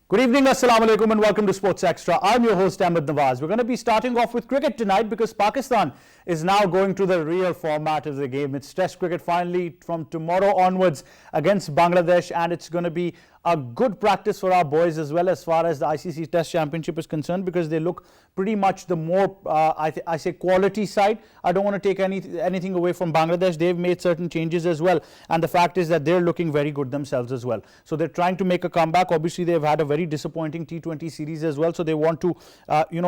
Good evening, Assalamu alaikum, and welcome to Sports Extra. I'm your host, Ahmad Nawaz. We're going to be starting off with cricket tonight because Pakistan is now going to the real format of the game. It's Test cricket finally from tomorrow onwards against Bangladesh, and it's going to be a good practice for our boys as well as far as the ICC Test Championship is concerned, because they look pretty much the more, I say, quality side. I don't want to take anything away from Bangladesh. They've made certain changes as well, and the fact is that they're looking very good themselves as well. So they're trying to make a comeback. Obviously, they've had a very disappointing T20 series as well, so they want to,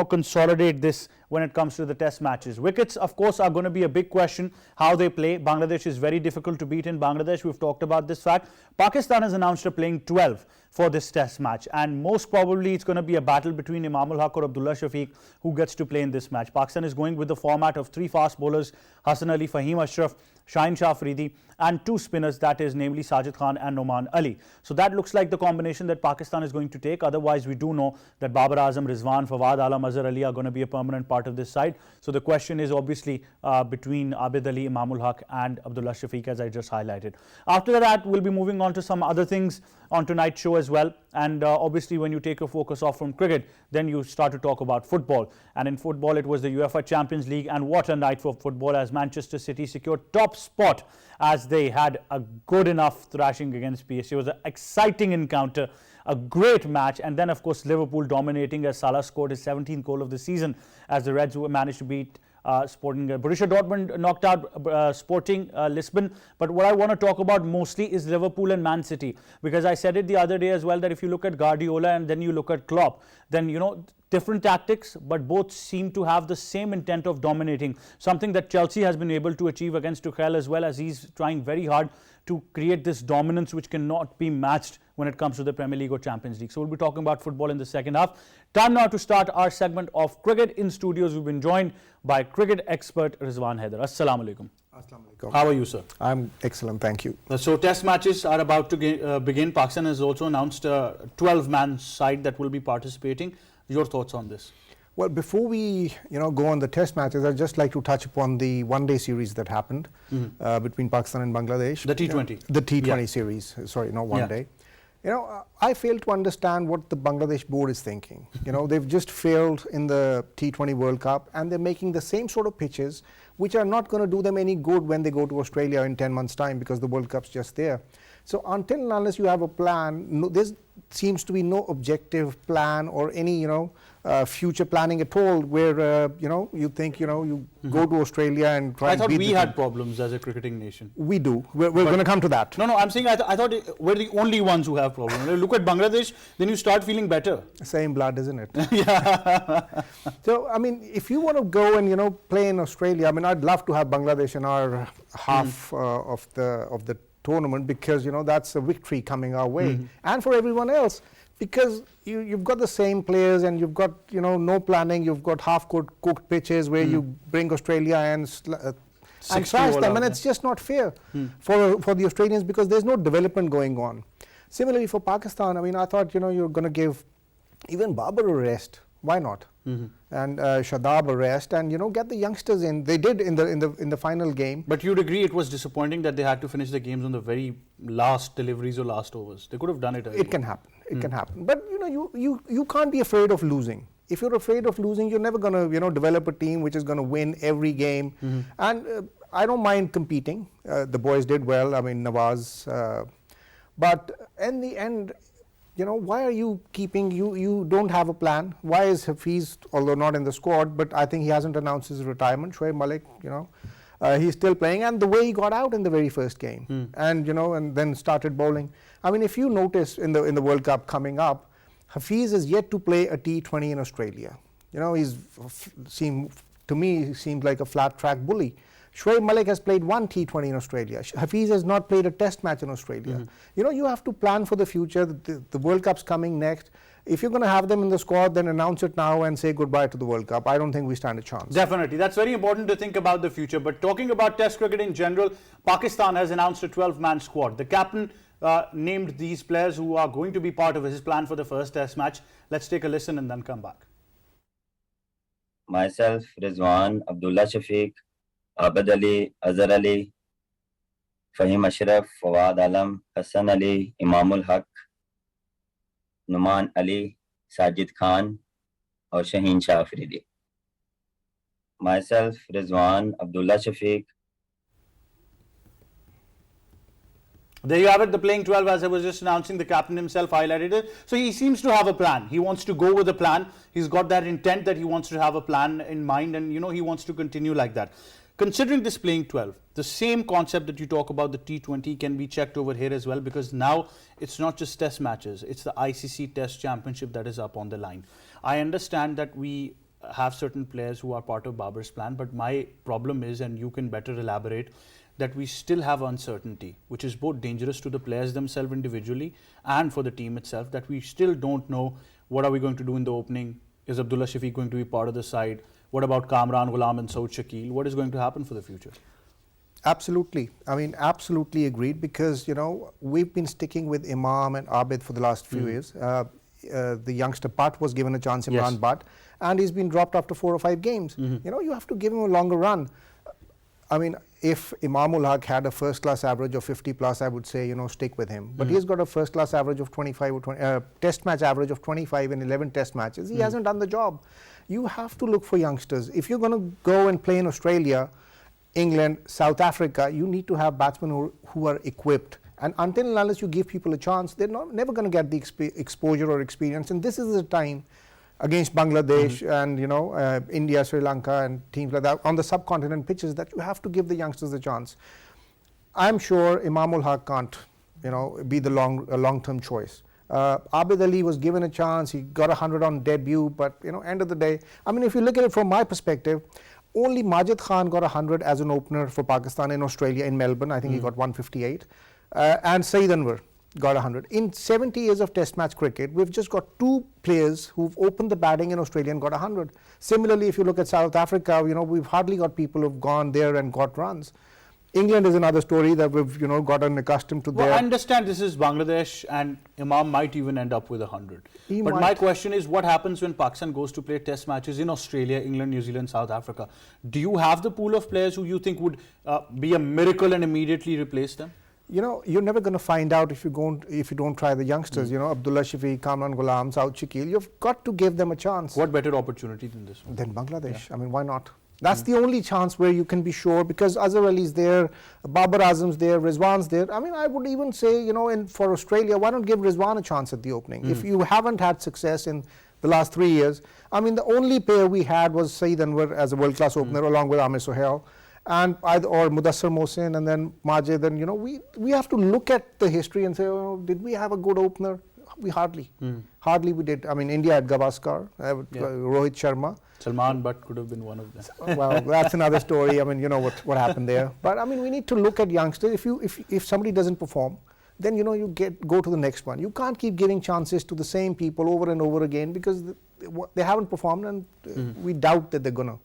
consolidate this when it comes to the Test matches. Wickets, of course, are going to be a big question, how they play. Bangladesh is very difficult to beat in Bangladesh. We've talked about this fact. Pakistan has announced they're playing 12 for this Test match, and most probably it's going to be a battle between Imam ul Haq or Abdullah Shafiq who gets to play in this match. Pakistan is going with the format of 3 fast bowlers, Hassan Ali, Fahim Ashraf, Shaheen Shah Afridi, and 2 spinners, that is namely Sajid Khan and Noman Ali. So that looks like the combination that Pakistan is going to take. Otherwise, we do know that Babar Azam, Rizwan, Fawad Alam, Azhar Ali are going to be a permanent part of this side. So the question is obviously between Abid Ali, Imam ul Haq and Abdullah Shafiq, as I just highlighted. After that, we'll be moving on to some other things on tonight's show as well. And obviously, when you take your focus off from cricket, then you start to talk about football. And in football, it was the UEFA Champions League, and what a night for football, as Manchester City secured top spot as they had a good enough thrashing against PSG. It was an exciting encounter, a great match, and then of course Liverpool dominating as Salah scored his 17th goal of the season as the Reds managed to beat Sporting. Borussia Dortmund knocked out Sporting Lisbon. But what I want to talk about mostly is Liverpool and Man City, because I said it the other day as well that if you look at Guardiola and then you look at Klopp, then different tactics, but both seem to have the same intent of dominating, something that Chelsea has been able to achieve against Tuchel, as well as he's trying very hard to create this dominance which cannot be matched when it comes to the Premier League or Champions League. So we'll be talking about football in the second half. Time now to start our segment of cricket. In studios, we've been joined by cricket expert Rizwan Haider. Assalamu alaikum. Assalamu alaikum. How are you, sir? I'm excellent, thank you. So test matches are about to begin. Pakistan has also announced a 12-man side that will be participating. Your thoughts on this? Well, before we go on the test matches, I'd just like to touch upon the one-day series that happened between Pakistan and Bangladesh. The T20. The T20 series, sorry, not one day. I fail to understand what the Bangladesh board is thinking. They've just failed in the T20 World Cup, and they're making the same sort of pitches which are not going to do them any good when they go to Australia in 10 months' time, because the World Cup's just there. So until and unless you have a plan, there seems to be no objective plan or any future planning at all, where you think you go to Australia and try. I and thought beat we the had team. problems as a cricketing nation. We do. We're going to come to that. No, I'm saying I thought we're the only ones who have problems. Look at Bangladesh, then you start feeling better. Same blood, isn't it? Yeah. So I mean, if you want to go and play in Australia, I mean, I'd love to have Bangladesh in our half of the tournament, because that's a victory coming our way, and for everyone else, because you've got the same players, and you've got no planning. You've got half-cooked pitches where you bring Australia and thrash them, and it's just not fair for the Australians, because there's no development going on. Similarly for Pakistan, I mean, I thought you're going to give even Babar a rest. Why not? And Shadab a rest, and get the youngsters in. They did in the final game. But you'd agree it was disappointing that they had to finish the games on the very last deliveries or last overs. They could have done it earlier. It can happen. It can happen. But you can't be afraid of losing. If you're afraid of losing, you're never going to develop a team which is going to win every game. And I don't mind competing. The boys did well. I mean, Nawaz. But in the end, why are you keeping, you don't have a plan? Why is Hafiz, although not in the squad, but I think he hasn't announced his retirement. Shoaib Malik, he's still playing, and the way he got out in the very first game, and and then started bowling. I mean, if you notice in the World Cup coming up, Hafiz is yet to play a T20 in Australia. To me, he seems like a flat track bully. Shoaib Malik has played one T20 in Australia. Hafiz has not played a test match in Australia. You have to plan for the future. The World Cup's coming next. If you're going to have them in the squad, then announce it now and say goodbye to the World Cup. I don't think we stand a chance. Definitely. That's very important to think about the future. But talking about Test cricket in general, Pakistan has announced a 12-man squad. The captain named these players who are going to be part of his plan for the first Test match. Let's take a listen and then come back. Myself, Rizwan, Abdullah Shafiq, Abid Ali, Azhar Ali, Fahim Ashraf, Fawad Alam, Hassan Ali, Imam ul Haq, Numan Ali, Sajid Khan और Shaheen Shah Afridi. Myself, Rizwan, Abdullah Shafiq. There you have it, the playing 12, as I was just announcing, the captain himself highlighted it. So he seems to have a plan. He wants to go with a plan. He's got that intent that he wants to have a plan in mind, and he wants to continue like that. Considering this playing 12, the same concept that you talk about, the T20, can be checked over here as well, because now it's not just test matches, it's the ICC Test Championship that is up on the line. I understand that we have certain players who are part of Babar's plan, but my problem is, and you can better elaborate, that we still have uncertainty, which is both dangerous to the players themselves individually and for the team itself, that we still don't know what are we going to do in the opening. Is Abdullah Shafiq going to be part of the side? What about Kamran Ghulam and Saud Shakil? What is going to happen for the future? Absolutely. I mean, absolutely agreed, because, we've been sticking with Imam and Abid for the last few years. The youngster Butt was given a chance, Imran Butt, and he's been dropped after 4 or 5 games. You have to give him a longer run. I mean, if Imamul Haq had a first-class average of 50 plus, I would say, stick with him. But he's got a first-class average of 25 or 20, test match average of 25 in 11 test matches. He hasn't done the job. You have to look for youngsters. If you're going to go and play in Australia, England, South Africa, you need to have batsmen who are equipped. And until and unless you give people a chance, they're never going to get the exposure or experience. And this is the time against Bangladesh and India, Sri Lanka and teams like that on the subcontinent pitches, that you have to give the youngsters a chance. I'm sure Imamul Haq can't be the long-term choice. Abid Ali was given a chance. He got 100 on debut, but end of the day, I mean, if you look at it from my perspective, only Majid Khan got 100 as an opener for Pakistan in Australia, in Melbourne. I think he got 158. And Saeed Anwar got 100. In 70 years of test match cricket, we've just got 2 players who've opened the batting in Australia and got 100. Similarly, if you look at South Africa, we've hardly got people who've gone there and got runs. England is another story that we've gotten accustomed to. Well, I understand this is Bangladesh, and Imam might even end up with 100. But my question is, what happens when Pakistan goes to play test matches in Australia, England, New Zealand, South Africa? Do you have the pool of players who you think would be a miracle and immediately replace them? You're never going to find out if you don't try the youngsters. Abdullah Shafiq, Kamran Ghulam, Saud Shakil. You've got to give them a chance. What better opportunity than this one? Than Bangladesh. Yeah. I mean, why not? That's the only chance where you can be sure, because Azhar Ali's there, Babar Azam's there, Rizwan's there. I mean, I would even say, for Australia, why not give Rizwan a chance at the opening? If you haven't had success in the last 3 years, I mean, the only pair we had was Saeed Anwar as a world-class opener, along with Amir Sohail, and or Mudassar Mohsin, and then Majid. And we have to look at the history and say, did we have a good opener? We hardly we did. I mean, India had Gavaskar, Rohit Sharma. Salman Butt could have been one of them. Well, that's another story. I mean, what happened there. But I mean, we need to look at youngsters. If somebody doesn't perform, then you go to the next one. You can't keep giving chances to the same people over and over again, because they haven't performed, and we doubt that they're gonna.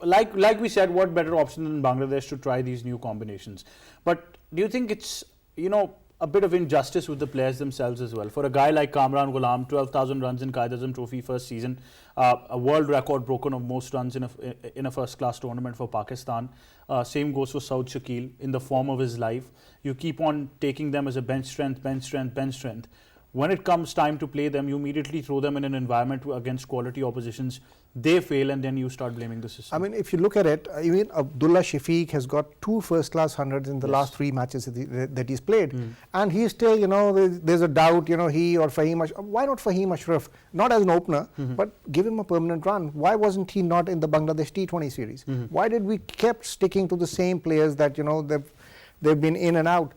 Like we said, what better option than Bangladesh to try these new combinations? But do you think it's a bit of injustice with the players themselves as well? For a guy like Kamran Ghulam, 12,000 runs in Qaid Azam Trophy first season, a world record broken of most runs in a first-class tournament for Pakistan. Same goes for Saud Shakil in the form of his life. You keep on taking them as a bench strength. When it comes time to play them, you immediately throw them in an environment against quality oppositions. They fail, and then you start blaming the system. I mean, if you look at it, even Abdullah Shafiq has got 2 first-class hundreds in the last 3 matches that he's played. And he's still, there's a doubt, he or Fahim Ashraf. Why not Fahim Ashraf? Not as an opener, but give him a permanent run. Why wasn't he not in the Bangladesh T20 series? Why did we kept sticking to the same players that, they've been in and out?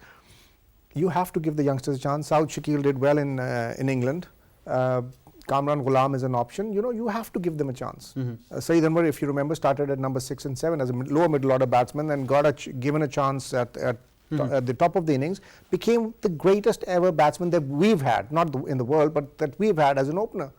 You have to give the youngsters a chance. Saud Shakil did well in England. Kamran Ghulam is an option. You have to give them a chance. Saeed Anwar, if you remember, started at number 6 and 7 as a lower middle order batsman, and got given a chance at the top of the innings, became the greatest ever batsman that we've had, not in the world, but that we've had as an opener.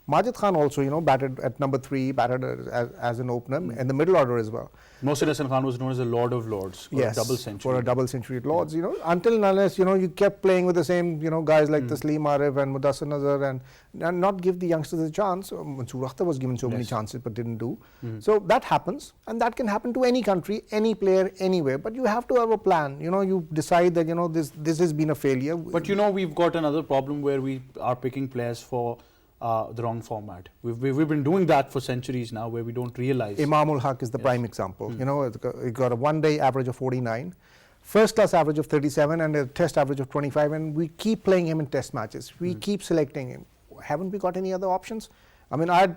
Majid Khan also, batted at number 3, batted as an opener in the middle order as well. Mohsin Hassan Khan was known as the Lord of Lords for a double century. For a double century at Lords, until and unless, you kept playing with the same, guys like Taslim Arif and Mudassir Nazar and not give the youngsters a chance. Mansoor Akhtar was given so many chances but didn't do. So that happens, and that can happen to any country, any player, anywhere. But you have to have a plan. You decide that, this has been a failure. But we've got another problem where we are picking players for the wrong format. We've been doing that for centuries now, where we don't realize. Imam ul Haq is the prime example. He got a one-day average of 49, first-class average of 37, and a test average of 25. And we keep playing him in test matches. We keep selecting him. Haven't we got any other options? I mean,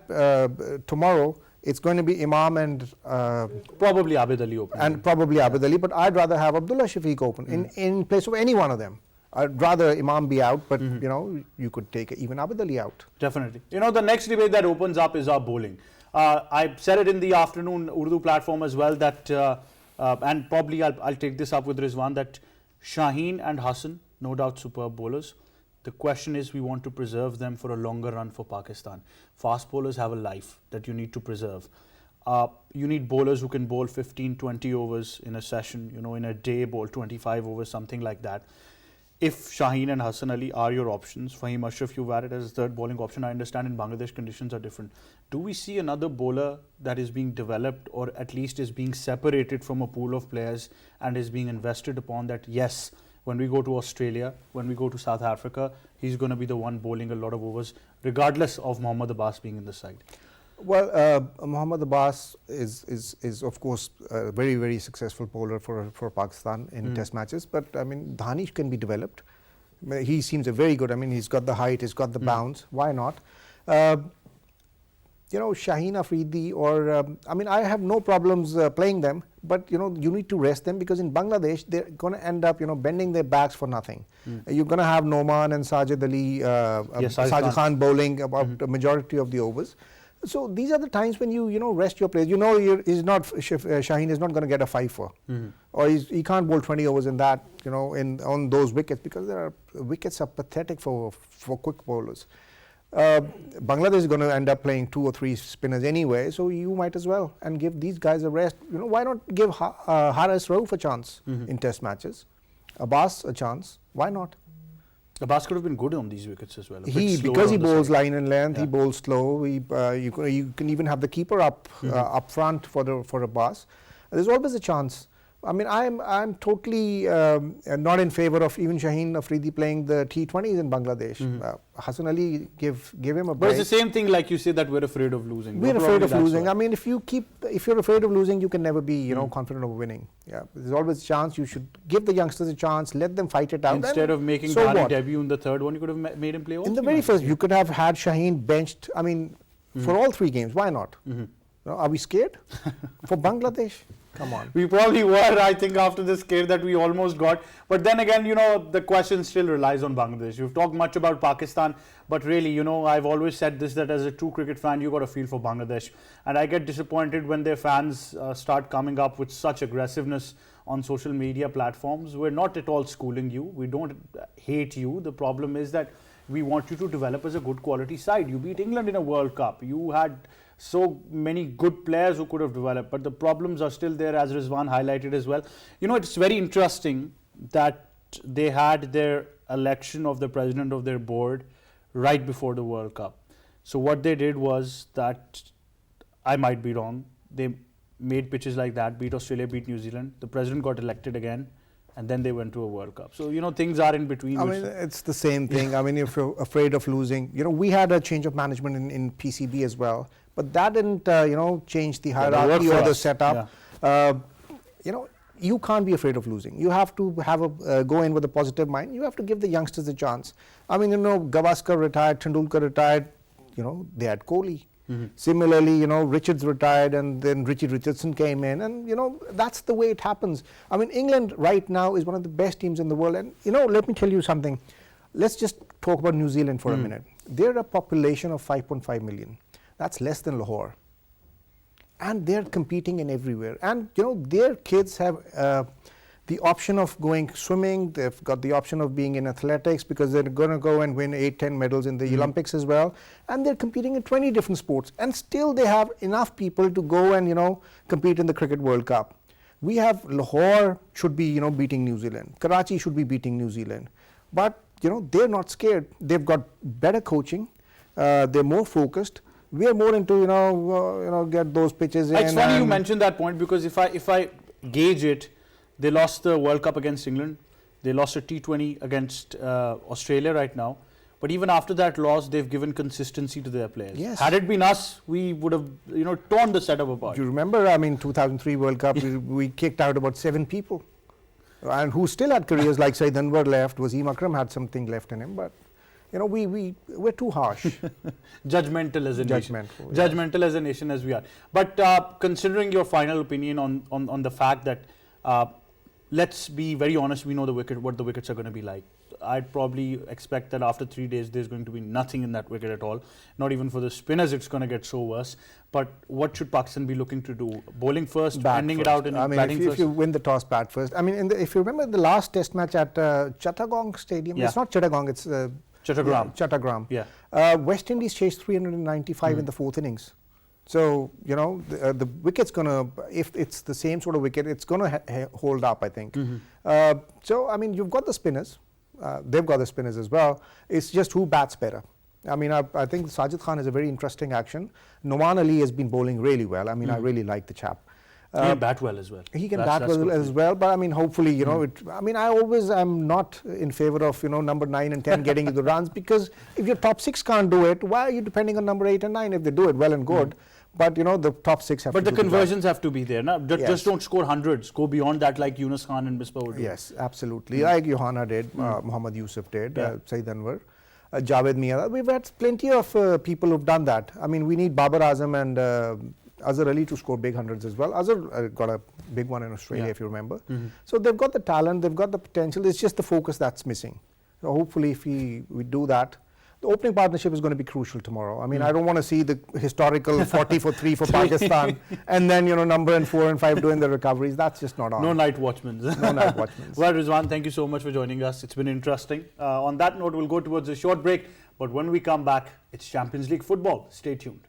tomorrow it's going to be Imam and probably Abid Ali open. And probably Abid Ali, but I'd rather have Abdullah Shafiq open in place of any one of them. I'd rather Imam be out, but you could take even Abid Ali out. Definitely. The next debate that opens up is our bowling. I said it in the afternoon Urdu platform as well that, and probably I'll take this up with Rizwan, that Shaheen and Hassan, no doubt superb bowlers. The question is, we want to preserve them for a longer run for Pakistan. Fast bowlers have a life that you need to preserve. You need bowlers who can bowl 15, 20 overs in a session, in a day, bowl 25 overs, something like that. If Shaheen and Hassan Ali are your options, Fahim Ashraf you've added as a third bowling option. I understand in Bangladesh conditions are different. Do we see another bowler that is being developed, or at least is being separated from a pool of players and is being invested upon, that yes, when we go to Australia, when we go to South Africa, he's going to be the one bowling a lot of overs, regardless of Mohammad Abbas being in the side? Well, Mohammad Abbas is of course a very, very successful bowler for Pakistan in test matches. But I mean, Danish can be developed. He seems a very good. I mean, he's got the height, he's got the bounce. Why not? Shaheen Afridi or I mean, I have no problems playing them. But you need to rest them, because in Bangladesh they're going to end up bending their backs for nothing. You're going to have Noman and Sajid Ali, Sajid Khan bowling about the majority of the overs. So these are the times when you rest your players. Shaheen is not going to get a 5-4, or he can't bowl 20 overs in that on those wickets, because wickets are pathetic for quick bowlers. Bangladesh is going to end up playing 2 or 3 spinners anyway, so you might as well and give these guys a rest. Why not give Haris Rauf a chance in test matches, Abbas a chance? Why not? Abbas could have been good on these wickets as well. Because he bowls line and length, he bowls slow. You can even have the keeper up front for Abbas. There's always a chance. I mean, I'm totally not in favor of even Shaheen Afridi playing the T20s in Bangladesh. Hassan Ali, give him a break. But it's the same thing, like you say, that we're afraid of losing. We're afraid of losing. I mean, if you're afraid of losing, you can never be confident of winning. Yeah, there's always a chance. You should give the youngsters a chance, let them fight it out. Instead of making Dhani debut in the third one, you could have made him play all in the very first. You could have had Shaheen benched. I mean, for all 3 games. Why not? Are we scared for Bangladesh? Come on. We probably were, I think, after this scare that we almost got. But then again, the question still relies on Bangladesh. You've talked much about Pakistan, but really, I've always said this, that as a true cricket fan, you got a feel for Bangladesh. And I get disappointed when their fans start coming up with such aggressiveness on social media platforms. We're not at all schooling you. We don't hate you. The problem is that we want you to develop as a good quality side. You beat England in a World Cup. You had so many good players who could have developed, but the problems are still there, as Rizwan highlighted as well. It's very interesting that they had their election of the president of their board right before the World Cup. So what they did was that, I might be wrong, they made pitches like that, beat Australia, beat New Zealand, the president got elected again, and then they went to a World Cup. So, things are in between. I mean, it's the same thing. I mean, if you're afraid of losing, we had a change of management in PCB as well, but that didn't, change the hierarchy or the setup. Yeah. You can't be afraid of losing. You have to have go in with a positive mind. You have to give the youngsters a chance. I mean, Gavaskar retired, Tendulkar retired, they had Kohli. Similarly, Richards retired, and then Richie Richardson came in, and that's the way it happens. I mean, England right now is one of the best teams in the world, and let me tell you something. Let's just talk about New Zealand for a minute. They're a population of 5.5 million. That's less than Lahore, and they're competing in everywhere. And their kids have the option of going swimming, they've got the option of being in athletics because they're going to go and win 8-10 medals in the Olympics as well, and they're competing in 20 different sports, and still they have enough people to go and compete in the Cricket World Cup. We have Lahore should be beating New Zealand, Karachi should be beating New Zealand, but they're not scared. They've got better coaching, they're more focused. We are more into get those pitches in. It's funny you mentioned that point, because if I gauge it, they lost the World Cup against England, they lost a T20 against Australia right now, but even after that loss, they've given consistency to their players. Yes. Had it been us, we would have torn the setup apart. Do you remember? 2003 World Cup, we kicked out about 7 people, and who still had careers like Saeed Anwar left. Wasim Akram had something left in him, but we're too harsh. Judgmental as a nation. Yeah. Judgmental as a nation as we are. But considering your final opinion on the fact that, let's be very honest, we know what the wickets are going to be like. I'd probably expect that after 3 days there's going to be nothing in that wicket at all. Not even for the spinners it's going to get so worse. But what should Pakistan be looking to do? Bowling first, ending it out in batting first? If you win the toss, bat first. If you remember the last test match at Chittagong Stadium, it's not Chittagong, it's Chittagong. Yeah. West Indies chased 395 in the 4th innings. So, the wicket's going to, if it's the same sort of wicket, it's going to hold up, I think. You've got the spinners. They've got the spinners as well. It's just who bats better. I think Sajid Khan is a very interesting action. Noman Ali has been bowling really well. I really like the chap. He can bat well as well. He can bat well as well, but hopefully, I always am not in favor of, number 9 and 10 getting you the runs, because if your top 6 can't do it, why are you depending on number 8 and 9? If they do it, well and good. But the top 6 have to do But the conversions have to be there. No? Just don't score hundreds. Go beyond that like Yunus Khan and Misbah would do. Yes, absolutely. Like Johanna did, Muhammad Yusuf did, Saeed Anwar, Javed Mia. We've had plenty of people who've done that. We need Babar Azam and Azhar Ali to score big hundreds as well. Azhar got a big one in Australia, if you remember. So they've got the talent, they've got the potential. It's just the focus that's missing. So hopefully if we do that, the opening partnership is going to be crucial tomorrow. I don't want to see the historical 40 for 3 for Pakistan and then, number 4 and 5 doing the recoveries. That's just not on. No night watchmen. No night watchmen. Well, Rizwan, thank you so much for joining us. It's been interesting. On that note, we'll go towards a short break. But when we come back, it's Champions League football. Stay tuned.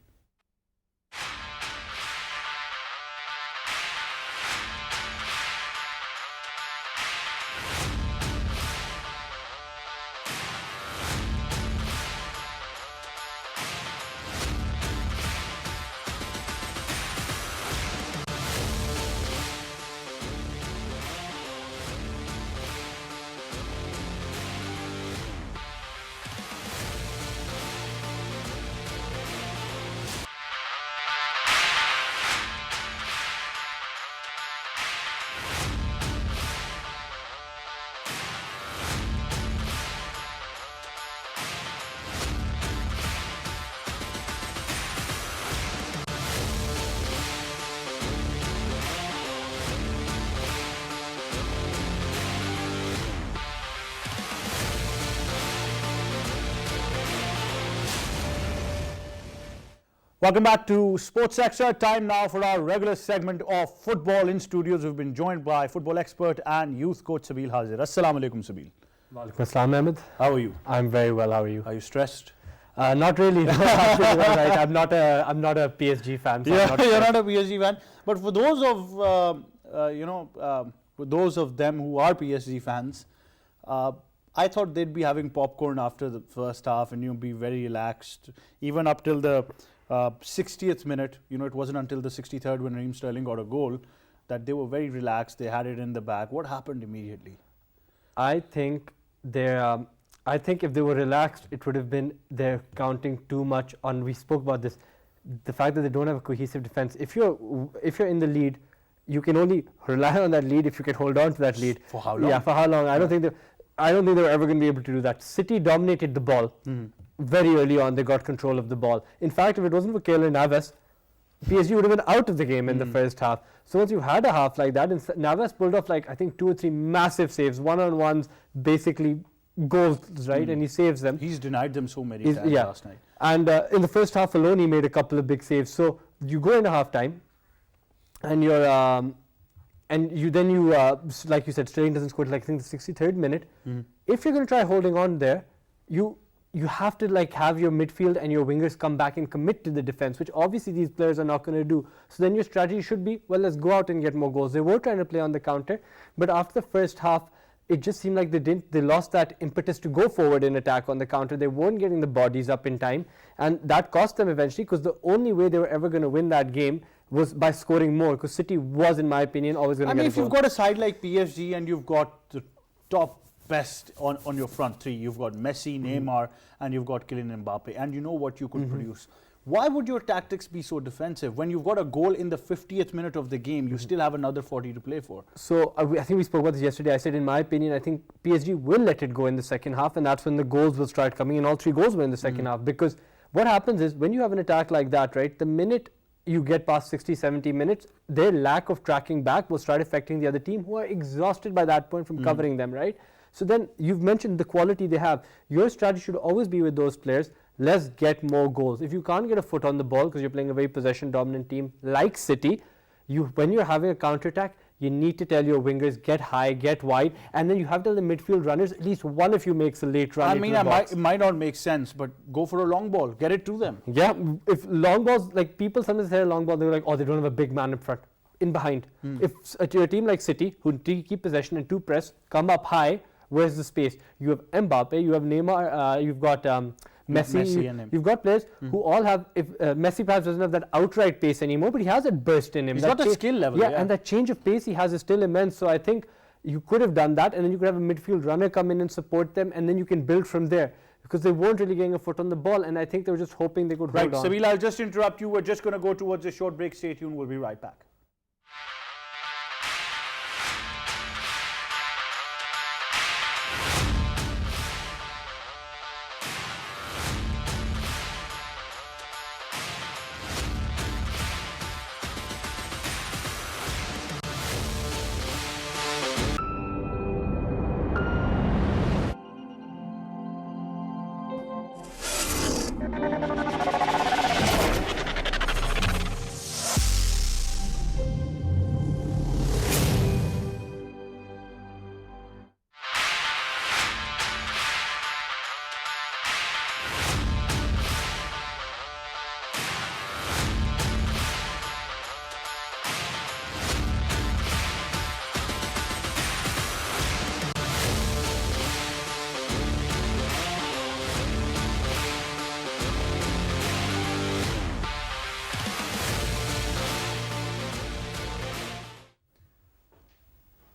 Welcome back to Sports Extra. Time now for our regular segment of football. In studios, we've been joined by football expert and youth coach Sabeel Hazir. Assalamu alaikum, Sabeel. Walaikum assalam, Ahmad. How are you? I'm very well. How are you? Are you stressed? Not really. No, I'm pretty well, right. I'm not a PSG fan. So yeah, you're not a PSG fan. But for those of them who are PSG fans, I thought they'd be having popcorn after the first half and be very relaxed, even up till the 60th minute. It wasn't until the 63rd when Raheem Sterling got a goal that they were very relaxed. They had it in the bag. What happened immediately? I think if they were relaxed, it would have been they're counting too much on. We spoke about this, the fact that they don't have a cohesive defense. If you're in the lead, you can only rely on that lead if you can hold on to that lead. For how long? Yeah, for how long? I don't think they're ever going to be able to do that. City dominated the ball. Very early on, they got control of the ball. In fact, if it wasn't for Keylor Navas, PSG would have been out of the game in the first half. So once you had a half like that, and Navas pulled off I think 2 or 3 massive saves, one-on-ones, basically goals, right? And he saves them. He's denied them so many times last night. And in the first half alone, he made a couple of big saves. So you go into half time, and and like you said, Sterling doesn't score till like, I think the 63rd minute. If you're going to try holding on there, you have to like have your midfield and your wingers come back and commit to the defense, which obviously these players are not going to do. So then your strategy should be, well, let's go out and get more goals. They were trying to play on the counter, but after the first half, it just seemed like they lost that impetus to go forward in attack on the counter. They weren't getting the bodies up in time, and that cost them eventually, because the only way they were ever going to win that game was by scoring more, because City was, in my opinion, always going to get a goal. If you've got a side like PSG and you've got the top best on your front three, you've got Messi, Neymar, and you've got Kylian Mbappe, and you know what you could produce. Why would your tactics be so defensive? When you've got a goal in the 50th minute of the game, you still have another 40 to play for. So I think we spoke about this yesterday. I said, in my opinion, I think PSG will let it go in the second half, and that's when the goals will start coming, and all 3 goals were in the second half. Because what happens is, when you have an attack like that, right, the minute you get past 60, 70 minutes, their lack of tracking back will start affecting the other team, who are exhausted by that point from covering them, right? So then you've mentioned the quality they have. Your strategy should always be with those players, let's get more goals. If you can't get a foot on the ball because you're playing a very possession dominant team like City, when you're having a counter attack, you need to tell your wingers, get high, get wide, and then you have to tell the midfield runners, at least one of you makes a late run. It might not make sense, but go for a long ball, get it to them. Yeah, if long balls, like people sometimes say a long ball, they're like, oh, they don't have a big man in front, in behind. If a team like City, who keep possession and 2 press, come up high, where's the space? You have Mbappe, you have Neymar, you've got Messi, you've got players who all have, if Messi perhaps doesn't have that outright pace anymore, but he has that burst in him. He's got the skill level. Yeah, and that change of pace he has is still immense. So I think you could have done that, and then you could have a midfield runner come in and support them, and then you can build from there, because they weren't really getting a foot on the ball, and I think they were just hoping they could hold on. Sabeel, I'll just interrupt you. We're just going to go towards a short break. Stay tuned. We'll be right back.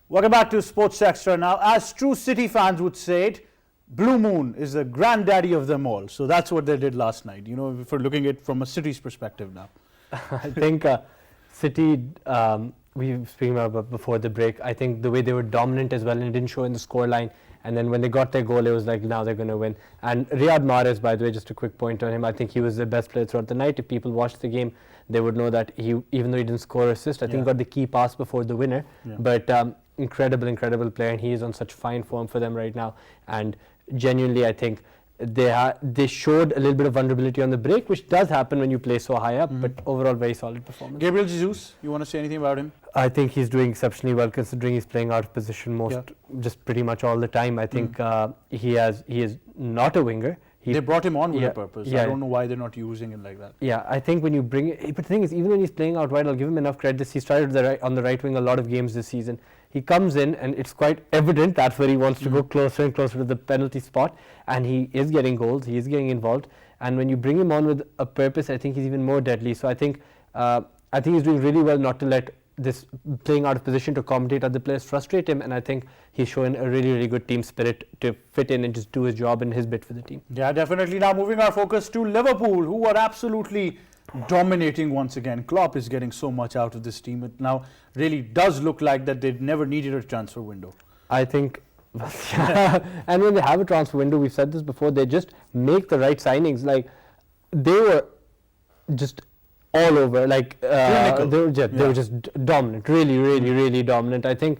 Welcome back to Sports Extra. Now, as true City fans would say it, Blue Moon is the granddaddy of them all. So that's what they did last night, you know, if we're looking at it from a City's perspective now. I think City, we were speaking about before the break, I think the way they were dominant as well, and it didn't show in the scoreline. And then when they got their goal, it was like, now they're going to win. And Riyad Mahrez, by the way, just a quick point on him, I think he was the best player throughout the night. If people watched the game, they would know that he, even though he didn't score or assist, I think he got the key pass before the winner. But incredible player, and he is on such fine form for them right now. And genuinely, I think they showed a little bit of vulnerability on the break, which does happen when you play so high up, but overall very solid performance. Gabriel Jesus, you want to say anything about him? I think he's doing exceptionally well, considering he's playing out of position just pretty much all the time. I think he is not a winger. They brought him on with a purpose. I don't know why they're not using him like that. Yeah, I think when you bring it, but the thing is, even when he's playing out wide, I'll give him enough credit. He started on the right wing a lot of games this season. He comes in, and it's quite evident that's where he wants to go, closer and closer to the penalty spot, and he is getting goals, he is getting involved, and when you bring him on with a purpose, I think he's even more deadly. So I think he's doing really well not to let this playing out of position to accommodate other players frustrate him, and I think he's showing a really good team spirit to fit in and just do his job and his bit for the team. Yeah, definitely. Now moving our focus to Liverpool, who are absolutely dominating once again. Klopp is getting so much out of this team. It now really does look like that they've never needed a transfer window. I think, and when they have a transfer window, we've said this before, they just make the right signings. Like, they were just all over. Like, they were just dominant, really dominant. I think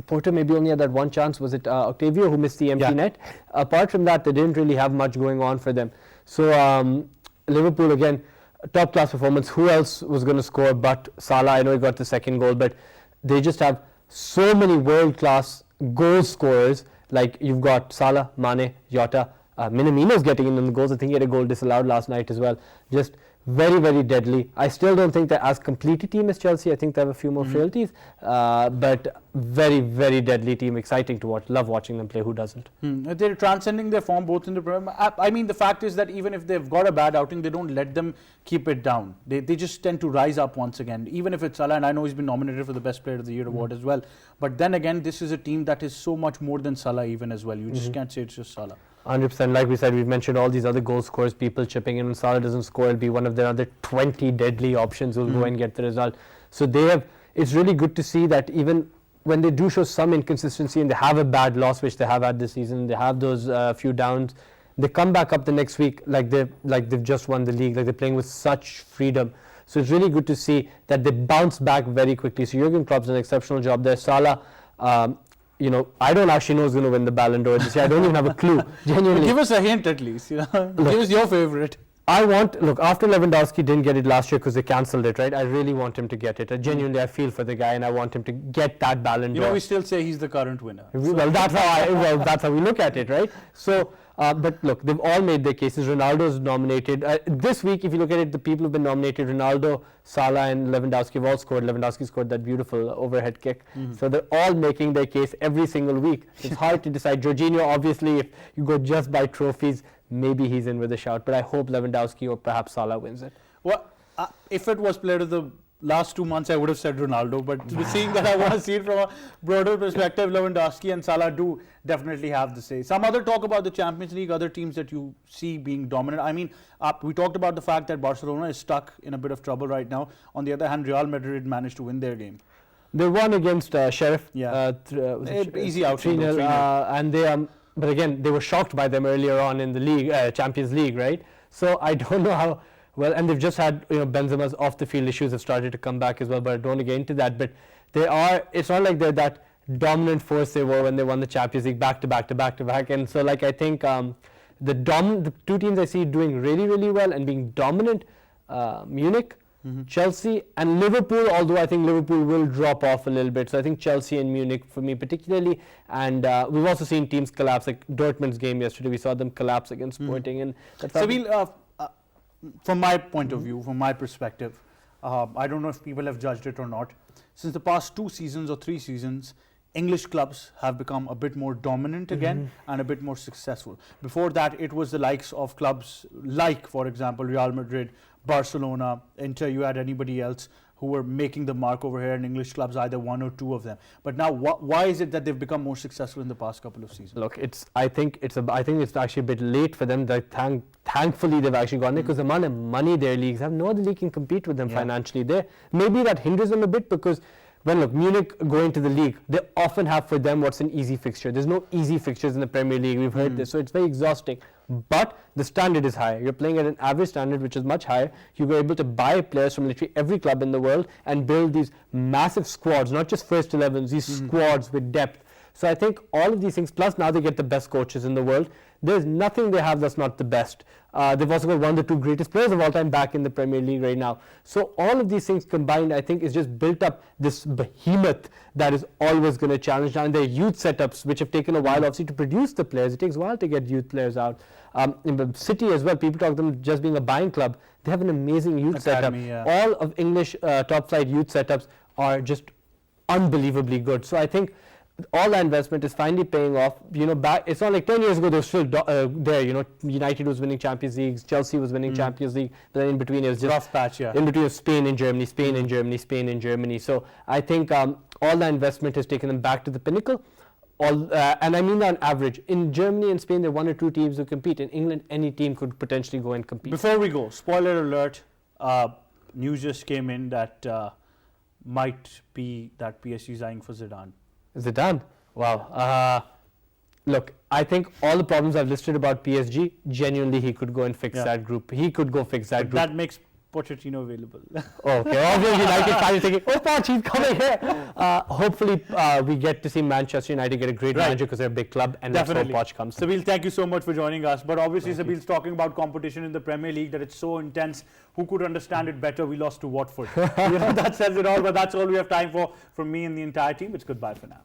Porter maybe only had that one chance. Was it Octavio who missed the empty net? Apart from that, they didn't really have much going on for them. So Liverpool again, top class performance. Who else was going to score but Salah? I know he got the second goal, but they just have so many world-class goal scorers. Like you've got Salah, Mane, Jota, Minamino's getting in on the goals. I think he had a goal disallowed last night as well. Just very, very deadly. I still don't think they're as complete a team as Chelsea. I think they have a few more frailties, but very, very deadly team. Exciting to watch. Love watching them play. Who doesn't? They're transcending their form both in the Premier. I mean, the fact is that even if they've got a bad outing, they don't let them keep it down. They just tend to rise up once again. Even if it's Salah, and I know he's been nominated for the Best Player of the Year award as well. But then again, this is a team that is so much more than Salah even as well. You just can't say it's just Salah. 100%. Like we said, we've mentioned all these other goal scorers, people chipping in. When Salah doesn't score, it'll be one of their other 20 deadly options who'll go and get the result. So they have. It's really good to see that even when they do show some inconsistency and they have a bad loss, which they have had this season, they have those few downs, they come back up the next week like they've just won the league, like they're playing with such freedom. So it's really good to see that they bounce back very quickly. So Jurgen Klopp's done an exceptional job there. Salah, I don't actually know who's going to win the Ballon d'Or this year. I don't even have a clue. Genuinely. Give us a hint at least. Give us your favorite. After Lewandowski didn't get it last year because they cancelled it, right? I really want him to get it. Genuinely, I feel for the guy and I want him to get that Ballon d'Or. We still say he's the current winner. Well, that's how we look at it, right? So, but look, they've all made their cases. Ronaldo's nominated. This week, if you look at it, the people who've been nominated, Ronaldo, Salah and Lewandowski have all scored. Lewandowski scored that beautiful overhead kick. So they're all making their case every single week. It's hard to decide. Jorginho, obviously, if you go just by trophies, maybe he's in with a shout, but I hope Lewandowski or perhaps Salah wins it. Well, if it was player of the last 2 months, I would have said Ronaldo, but seeing that I want to see it from a broader perspective, Lewandowski and Salah do definitely have the say. Some other talk about the Champions League, other teams that you see being dominant. I mean, we talked about the fact that Barcelona is stuck in a bit of trouble right now. On the other hand, Real Madrid managed to win their game. They won against Sheriff. Yeah. Easy out. 3-0, and they but again, they were shocked by them earlier on in the league, Champions League, right? So I don't know how well, and they've just had, Benzema's off the field issues have started to come back as well, but I don't want to get into that. But it's not like they're that dominant force they were when they won the Champions League back to back. And so, I think the two teams I see doing really, really well and being dominant, Munich, Chelsea and Liverpool, although I think Liverpool will drop off a little bit. So I think Chelsea and Munich for me particularly. And we've also seen teams collapse, like Dortmund's game yesterday. We saw them collapse against Sporting. And Sabeel, from my point of view, from my perspective, I don't know if people have judged it or not. Since the past 2 seasons or 3 seasons, English clubs have become a bit more dominant again and a bit more successful. Before that, it was the likes of clubs like, for example, Real Madrid, Barcelona, Inter. You had anybody else who were making the mark over here in English clubs, either 1 or 2 of them. But now, why is it that they've become more successful in the past couple of seasons? Look, I think it's actually a bit late for them. Thankfully, they've actually gone there because the amount of money their leagues have, no other league can compete with them financially. Maybe that hinders them a bit because Munich going to the league, they often have for them what's an easy fixture. There's no easy fixtures in the Premier League. We've heard this, so it's very exhausting. But the standard is higher. You're playing at an average standard, which is much higher. You were able to buy players from literally every club in the world and build these massive squads, not just first 11s, these squads with depth. So I think all of these things, plus now they get the best coaches in the world. There's nothing they have that's not the best. They've also got one of the 2 greatest players of all time back in the Premier League right now. So all of these things combined, I think, is just built up this behemoth that is always going to challenge. And their youth setups, which have taken a while, obviously, to produce the players. It takes a while to get youth players out. In the City as well, people talk about them just being a buying club. They have an amazing youth setup. All of English top-flight youth setups are just unbelievably good. So I think all that investment is finally paying off. It's not like 10 years ago they were still there. United was winning Champions Leagues, Chelsea was winning Champions League, but then in between it was just rough patch. In between Spain and Germany, Spain and Germany, Spain and Germany. So I think all that investment has taken them back to the pinnacle. And I mean that on average. In Germany and Spain, there are 1 or 2 teams who compete. In England, any team could potentially go and compete. Before we go, spoiler alert, news just came in that might be that PSG is eyeing for Zidane. Zidane? Wow. Look, I think all the problems I've listed about PSG, genuinely he could go and fix that group. He could go fix that group. That makes Pochettino available. Okay, obviously United fans are thinking, oh, Poch, he's coming here. Hopefully, we get to see Manchester United get a great manager because they're a big club, and Definitely. that's where Poch comes. Sabeel, thank you so much for joining us. But obviously, Sabeel's talking about competition in the Premier League, that it's so intense. Who could understand it better? We lost to Watford. That says it all. But that's all we have time for from me and the entire team. It's goodbye for now.